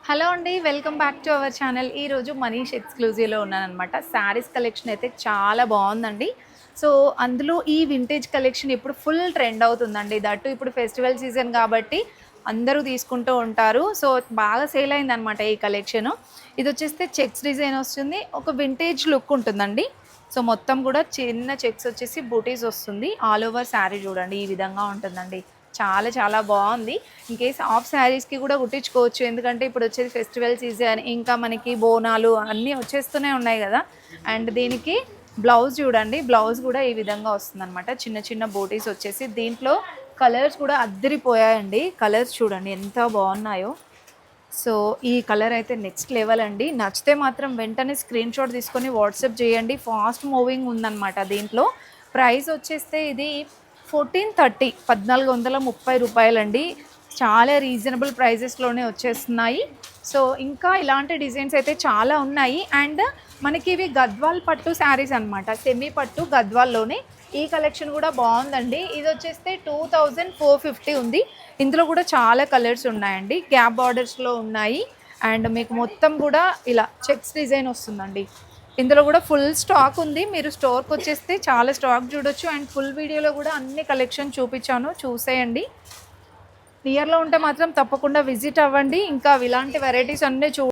Hello అండి. Welcome back to our channel. ఈరోజు మనీష్ ఎక్స్క్లూజివ్‌లో ఉన్నాననమాట. శారీస్ కలెక్షన్ అయితే చాలా బావుందండి. సో, అందులో ఈ వింటేజ్ కలెక్షన్ ఇప్పుడు ఫుల్ ట్రెండ్ అవుతుందండి. దట్టు ఇప్పుడు ఫెస్టివల్ సీజన్ కాబట్టి అందరూ తీసుకుంటూ ఉంటారు. సో, బాగా సేల్ అయిందనమాట ఈ కలెక్షను. ఇదొచ్చేస్తే చెక్స్ డిజైన్ వస్తుంది. ఒక వింటేజ్ లుక్ ఉంటుందండి. సో, మొత్తం కూడా చిన్న చెక్స్ వచ్చేసి బూటీస్ వస్తుంది. ఆల్ ఓవర్ శారీ చూడండి ఈ విధంగా ఉంటుందండి. చాలా చాలా బావుంది. ఇన్‌కేస్ హాఫ్ శారీస్‌కి కూడా కుట్టించుకోవచ్చు. ఎందుకంటే ఇప్పుడు వచ్చేది ఫెస్టివల్ సీజన్. ఇంకా మనకి బోనాలు అన్నీ వచ్చేస్తూనే ఉన్నాయి గదా! అండ్ దీనికి బ్లౌజ్ చూడండి. బ్లౌజ్ కూడా ఈ విధంగా వస్తుందనమాట. చిన్న చిన్న బూటీస్ వచ్చేసి దీంట్లో కలర్స్ కూడా అద్దిరిపోయాయండి. కలర్స్ చూడండి ఎంత బాగున్నాయో. సో, ఈ కలర్ అయితే నెక్స్ట్ లెవెల్ అండి. నచ్చితే మాత్రం వెంటనే స్క్రీన్‌షాట్ తీసుకొని వాట్సాప్ చేయండి. ఫాస్ట్ మూవింగ్ ఉందనమాట దీంట్లో. ప్రైస్ వచ్చేస్తే ఇది 1430 1430 అండి. చాలా రీజనబుల్ ప్రైజెస్‌లోనే వచ్చేస్తున్నాయి. సో, ఇంకా ఇలాంటి డిజైన్స్ అయితే చాలా ఉన్నాయి. అండ్ మనకి ఇవి గద్వాల్ పట్టు శారీస్ అనమాట. సెమీ పట్టు గద్వాల్‌లోనే. ఈ కలెక్షన్ కూడా బావుందండి. ఇదొచ్చేస్తే 2450 ఉంది. ఇందులో కూడా చాలా కలర్స్ ఉన్నాయండి. గ్యాప్ బార్డర్స్‌లో ఉన్నాయి. అండ్ మీకు మొత్తం కూడా ఇలా చెక్స్ డిజైన్ వస్తుందండి. ఇందులో కూడా ఫుల్ స్టాక్ ఉంది. మీరు స్టోర్‌కొచ్చేస్తే చాలా స్టాక్ చూడొచ్చు. అండ్ ఫుల్ వీడియోలో కూడా అన్ని కలెక్షన్ చూపించాను. చూసేయండి. నియర్‌లో ఉంటే మాత్రం తప్పకుండా విజిట్ అవ్వండి. ఇంకా ఇలాంటి వెరైటీస్ అన్నీ